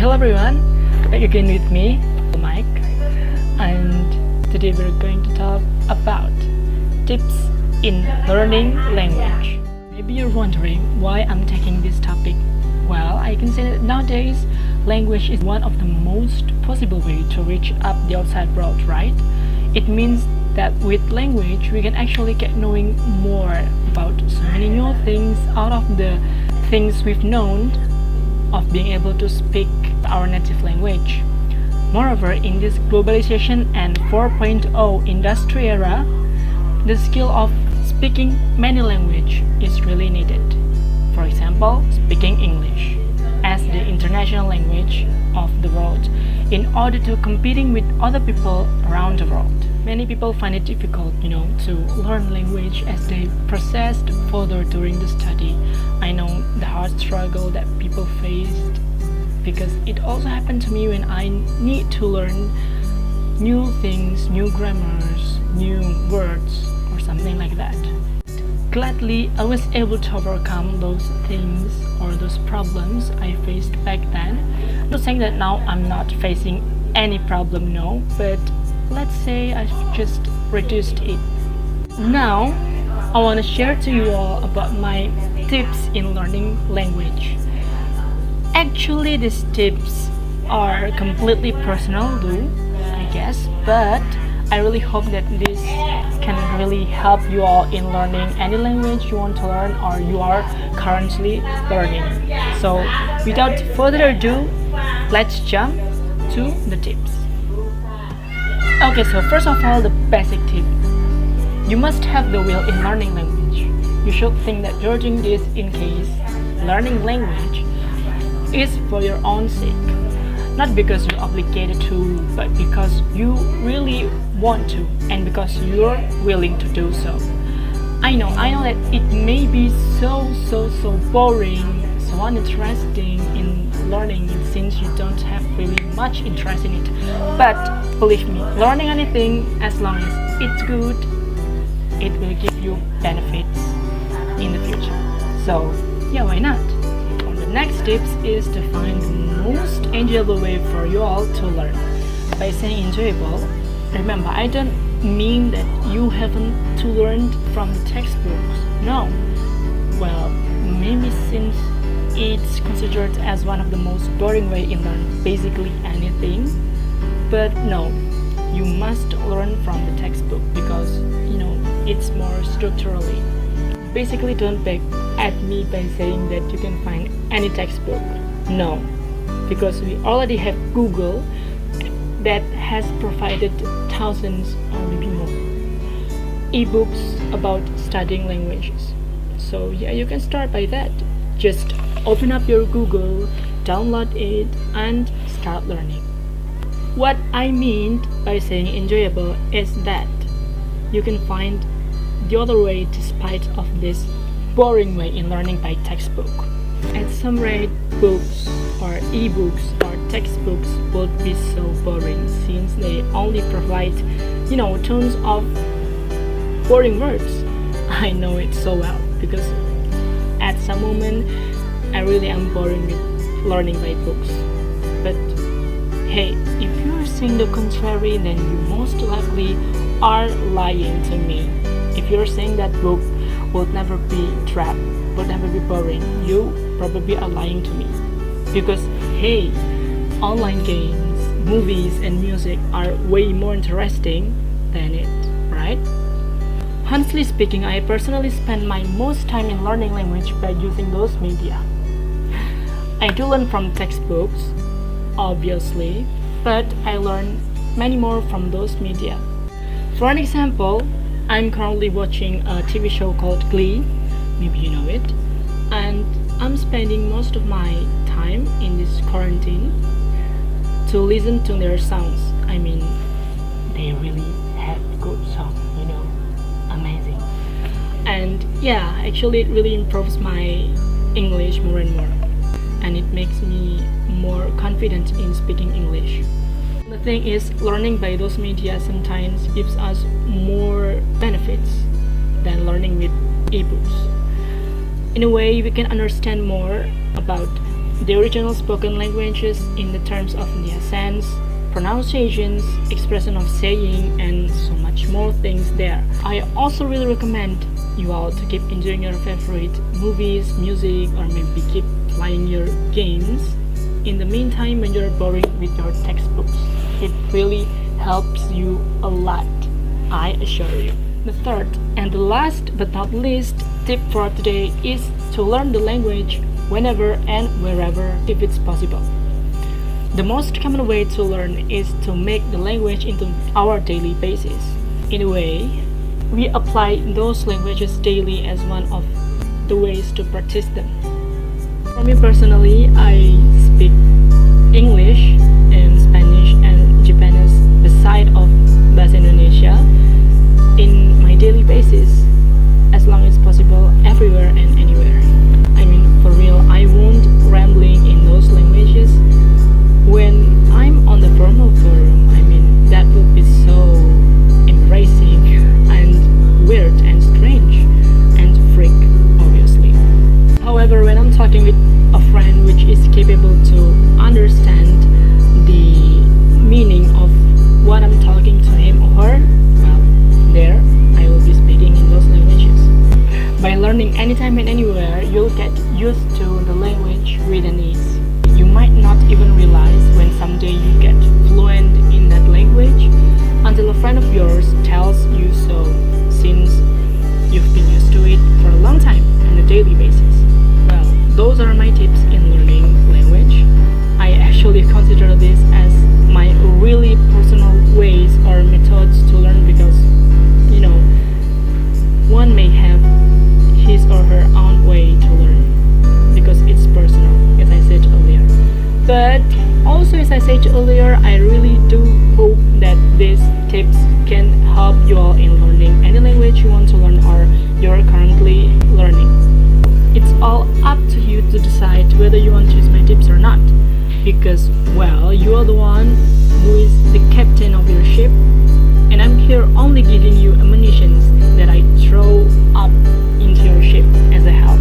Hello everyone, back again with me, Mike, and today we're going to talk about tips in learning language. Maybe you're wondering why I'm taking this topic. Well, I can say that nowadays language is one of the most possible way to reach up the outside world, right? It means that with language we can actually get knowing more about so many new things out of the things we've known of being able to speak our native language. Moreover, in this globalization and 4.0 industry era, the skill of speaking many languages is really needed. For example, speaking English as the international language of the world in order to competing with other people around the world. Many people find it difficult, to learn language as they processed further during the study. I know the hard struggle that people faced because it also happened to me when I need to learn new things, new grammars, new words, or something like that. Gladly, I was able to overcome those things or those problems I faced back then. I'm not saying that now I'm not facing any problem, no, but let's say I've just reduced it. Now, I want to share to you all about my tips in learning language. Actually, these tips are completely personal though, I guess, but I really hope that this can really help you all in learning any language you want to learn or you are currently learning. So, without further ado, let's jump to the tips. Okay, so first of all, the basic tip. You must have the will in learning language. You should think that you're doing this in case learning language is for your own sake. Not because you're obligated to, but because you really want to and because you're willing to do so. I know that it may be so boring, so uninteresting in learning since you don't have really much interest in it. But believe me, learning anything, as long as it's good, it will give you benefits in the future. So yeah, why not? The next tips is to find the most enjoyable way for you all to learn. By saying enjoyable, remember, I don't mean that you haven't to learn from the textbooks. No. Well, maybe since it's considered as one of the most boring way in learning basically anything, but no, you must learn from the textbook because it's more structurally. Basically, don't beg at me by saying that you can find any textbook. No, because we already have Google that has provided thousands or maybe more ebooks about studying languages. So yeah, you can start by that. Just open up your Google, download it, and start learning. What I mean by saying enjoyable is that you can find the other way despite of this boring way in learning by textbook. At some rate, books or ebooks or textbooks would be so boring since they only provide, tons of boring words. I know it so well because at some moment I really am boring with learning by books. But hey, if you are saying the contrary, then you most likely are lying to me. If you're saying that book will never be trap, will never be boring, you probably are lying to me. Because hey, online games, movies and music are way more interesting than it, right? Honestly speaking, I personally spend my most time in learning language by using those media. I do learn from textbooks, obviously, but I learn many more from those media. For an example, I'm currently watching a TV show called Glee, maybe you know it, and I'm spending most of my time in this quarantine to listen to their songs. I mean, they really have good songs, amazing. And yeah, actually it really improves my English more and more, and it makes me more confident in speaking English. The thing is, learning by those media sometimes gives us more benefits than learning with ebooks. In a way, we can understand more about the original spoken languages in the terms of the accents, pronunciations, expression of saying, and so much more things there. I also really recommend you all to keep enjoying your favorite movies, music, or maybe keep playing your games in the meantime when you're boring with your textbooks. It really helps you a lot, I assure you. The third and the last but not least tip for today is to learn the language whenever and wherever if it's possible. The most common way to learn is to make the language into our daily basis. In a way, we apply those languages daily as one of the ways to practice them. For me personally, I speak English and Spanish and Japanese beside of Bahasa Indonesia in my daily basis as long as possible, everywhere and anywhere. I mean, for real, I won't rambling in those languages when I'm on the formal forum. I mean, that would be so embarrassing and weird and strange and freak, obviously. However, when I'm talking with a friend which is capable to understand the meaning of what I'm talking to him or her, well, there I will be speaking in those languages. By learning anytime and anywhere, you'll get used to the language with an ease. You might not even realize when someday you get fluent in that language until a friend of yours tells you so, since you've been used to it for a long time on a daily basis. Well, those are my tips in learning language. I actually consider this as my really personal ways or methods to learn because, you know, one may have his or her own way to learn because it's personal, as I said earlier. But also, as I said earlier, I really do hope that these tips can help you all in learning any language you want to learn or you're currently learning. It's all up to you to decide whether you want to use my tips or not, because, well, you are the one who is the captain of your ship, and I'm here only giving you ammunitions that I throw up into your ship as a help.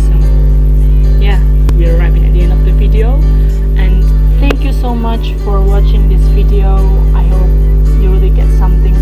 So yeah, we're arriving at the end of the video, and thank you so much for watching this video. I hope you really get something